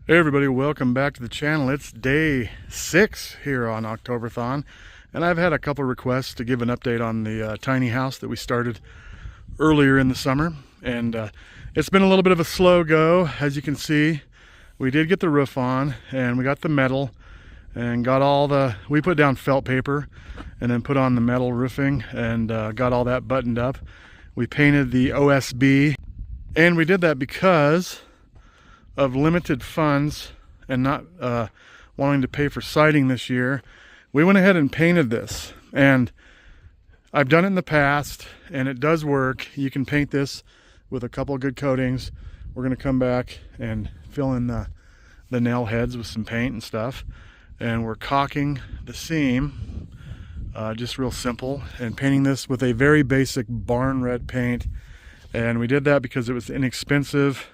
Hey everybody, welcome back to the channel. It's day 6 here on October-thon, and I've had a couple requests to give an update on the tiny house that we started earlier in the summer. And it's been a little bit of a slow go. As you can see, we did get the roof on, and we got the metal, and we put down felt paper and then put on the metal roofing, and got all that buttoned up. We painted the OSB, and we did that because of limited funds and not wanting to pay for siding this year. We went ahead and painted this, and I've done it in the past and it does work. You can paint this with a couple of good coatings. We're going to come back and fill in the nail heads with some paint and stuff, and we're caulking the seam, just real simple, and painting this with a very basic barn red paint. And we did that because it was inexpensive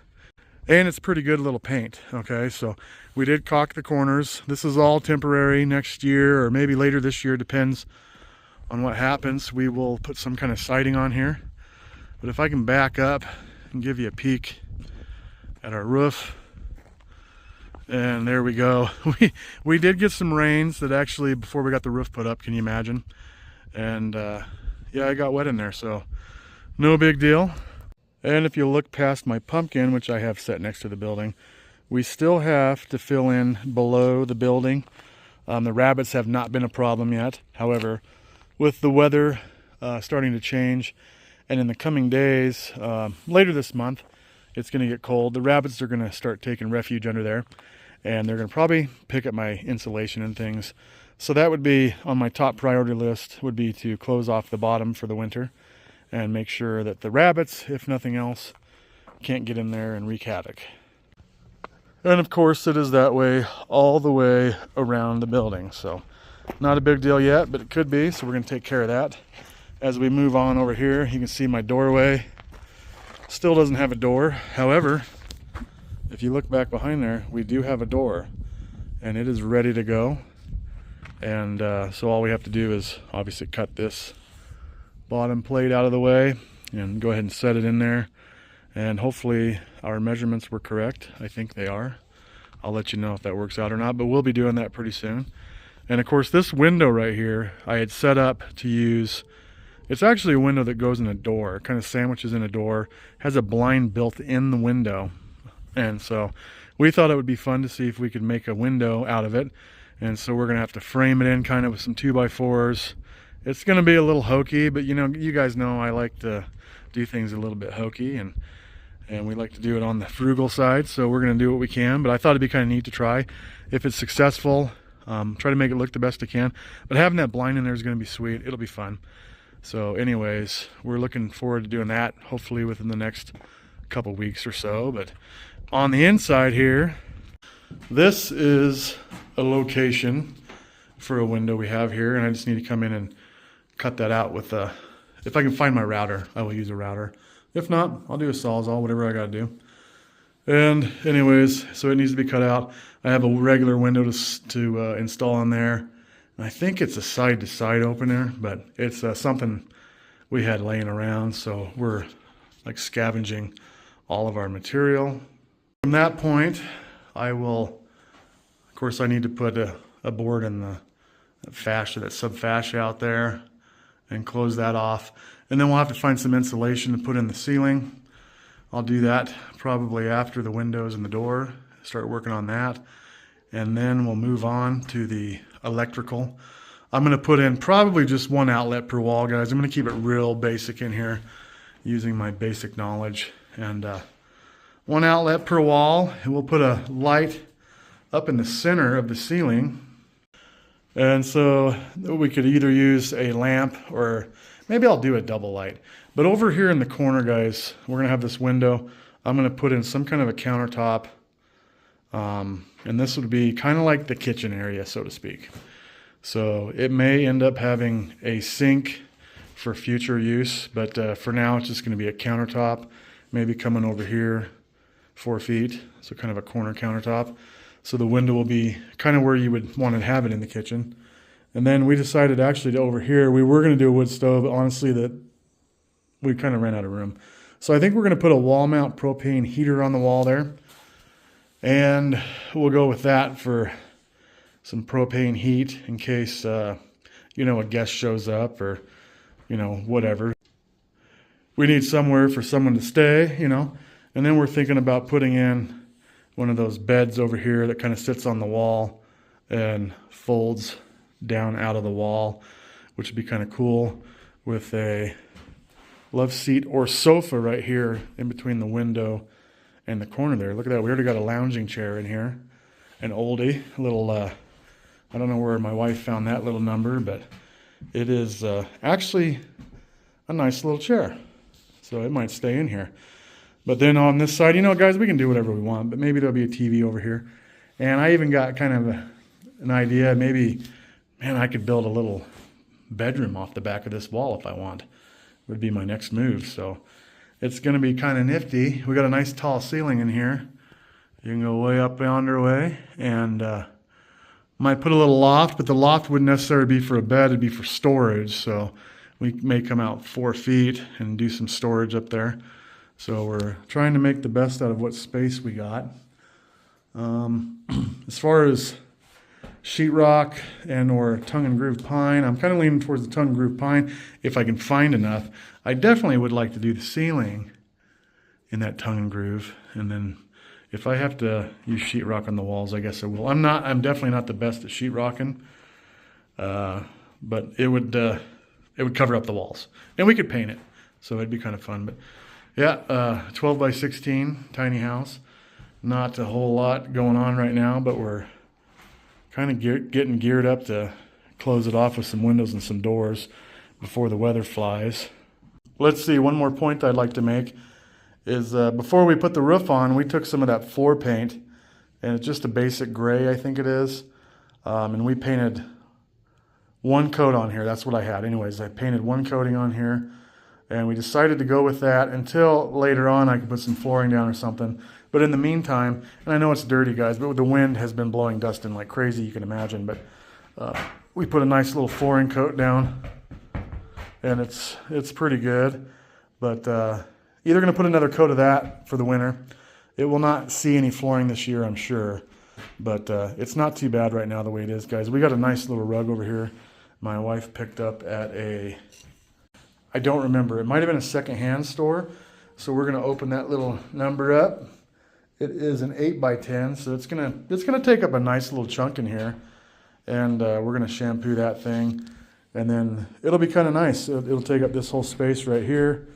and it's pretty good little paint. Okay, so we did caulk the corners. This is all temporary. Next year or maybe later this year, depends on what happens, we will put some kind of siding on here. But if I can back up and give you a peek at our roof, and there we go. We did get some rains that actually, before we got the roof put up, can you imagine? And yeah, I got wet in there, so no big deal. And if you look past my pumpkin, which I have set next to the building, we still have to fill in below the building. The rabbits have not been a problem yet. However, with the weather starting to change, and in the coming days, later this month, it's going to get cold. The rabbits are going to start taking refuge under there, and they're going to probably pick up my insulation and things. So that would be on my top priority list, would be to close off the bottom for the winter and make sure that the rabbits, if nothing else, can't get in there and wreak havoc. And of course it is that way all the way around the building. So not a big deal yet, but it could be, so we're going to take care of that. As we move on over here, you can see my doorway still doesn't have a door. However, if you look back behind there, we do have a door, and it is ready to go. And so all we have to do is obviously cut this bottom plate out of the way and go ahead and set it in there, and hopefully our measurements were correct. I think they are. I'll let you know if that works out or not, but we'll be doing that pretty soon. And of course, this window right here I had set up to use. It's actually a window that goes in a door, kind of sandwiches in a door, has a blind built in the window. And so we thought it would be fun to see if we could make a window out of it. And so we're gonna have to frame it in kind of with some 2x4s. It's going to be a little hokey, but you know, you guys know I like to do things a little bit hokey, and we like to do it on the frugal side, so we're going to do what we can. But I thought it'd be kind of neat to try. If it's successful, try to make it look the best I can. But having that blind in there is going to be sweet. It'll be fun. So anyways, we're looking forward to doing that, hopefully within the next couple weeks or so. But on the inside here, this is a location for a window we have here, and I just need to come in and cut that out with if I can find my router, I will use a router. If not, I'll do a Sawzall, whatever I gotta do. And anyways, so it needs to be cut out. I have a regular window to install in there. And I think it's a side-to-side opener, but it's something we had laying around, so we're like scavenging all of our material. From that point, I will, of course, I need to put a board in the fascia, that sub-fascia out there, and close that off. And then we'll have to find some insulation to put in the ceiling. I'll do that probably after the windows and the door, start working on that. And then we'll move on to the electrical. I'm going to put in probably just one outlet per wall, guys. I'm going to keep it real basic in here using my basic knowledge. And one outlet per wall, and we'll put a light up in the center of the ceiling. And so we could either use a lamp, or maybe I'll do a double light. But over here in the corner, guys, we're going to have this window. I'm going to put in some kind of a countertop. And this would be kind of like the kitchen area, so to speak. So it may end up having a sink for future use, but for now it's just going to be a countertop, maybe coming over here 4 feet. So kind of a corner countertop. So the window will be kind of where you would want to have it in the kitchen. And then we decided actually to over here, we were going to do a wood stove. Honestly, that we kind of ran out of room. So I think we're going to put a wall mount propane heater on the wall there. And we'll go with that for some propane heat in case, you know, a guest shows up or, you know, whatever. We need somewhere for someone to stay, you know. And then we're thinking about putting in one of those beds over here that kind of sits on the wall and folds down out of the wall, which would be kind of cool, with a love seat or sofa right here in between the window and the corner there. Look at that. We already got a lounging chair in here, an oldie, a little, I don't know where my wife found that little number, but it is actually a nice little chair. So it might stay in here. But then on this side, you know, guys, we can do whatever we want, but maybe there'll be a TV over here. And I even got kind of an idea, maybe, man, I could build a little bedroom off the back of this wall if I want. Would be my next move. So it's going to be kind of nifty. We got a nice tall ceiling in here. You can go way up yonder way, and might put a little loft, but the loft wouldn't necessarily be for a bed. It'd be for storage. So we may come out 4 feet and do some storage up there. So we're trying to make the best out of what space we got. As far as sheetrock and or tongue and groove pine, I'm kind of leaning towards the tongue and groove pine if I can find enough. I definitely would like to do the ceiling in that tongue and groove, and then if I have to use sheetrock on the walls, I guess I will. I'm definitely not the best at sheetrocking, but it would cover up the walls, and we could paint it, so it'd be kind of fun. But yeah, 12 by 16 tiny house. Not a whole lot going on right now, but we're kind of getting geared up to close it off with some windows and some doors before the weather flies. Let's see, one more point I'd like to make is before we put the roof on, we took some of that floor paint, and it's just a basic gray, I think it is, and we painted one coat on here. That's what I had. Anyways, I painted one coating on here, and we decided to go with that until later on I could put some flooring down or something. But in the meantime, and I know it's dirty, guys, but the wind has been blowing dust in like crazy, you can imagine, but we put a nice little flooring coat down, and it's pretty good. But either going to put another coat of that for the winter. It will not see any flooring this year, I'm sure, but it's not too bad right now the way it is, guys. We got a nice little rug over here my wife picked up at I don't remember, it might have been a secondhand store. So we're going to open that little number up. It is an 8 by 10, so it's gonna take up a nice little chunk in here, and we're gonna shampoo that thing, and then it'll be kind of nice. It'll take up this whole space right here,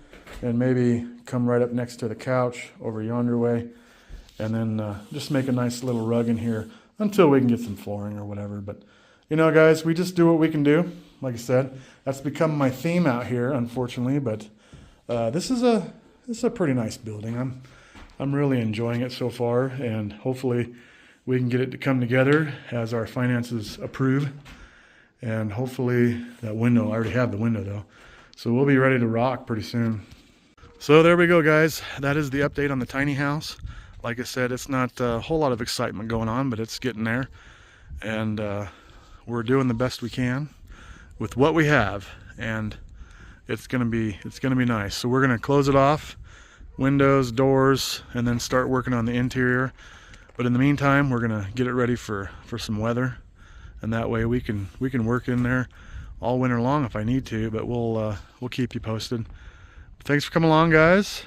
and maybe come right up next to the couch over yonder way, and then just make a nice little rug in here until we can get some flooring or whatever. But you know, guys, we just do what we can do. Like I said, that's become my theme out here, unfortunately. But this is a pretty nice building. I'm really enjoying it so far, and hopefully we can get it to come together as our finances approve. And hopefully that window, I already have the window though, so we'll be ready to rock pretty soon. So there we go, guys. That is the update on the tiny house. Like I said, it's not a whole lot of excitement going on, but it's getting there, and we're doing the best we can with what we have, and it's gonna be nice. So we're gonna close it off, windows, doors, and then start working on the interior. But in the meantime, we're gonna get it ready for some weather, and that way we can work in there all winter long if I need to. But we'll keep you posted. Thanks for coming along, guys.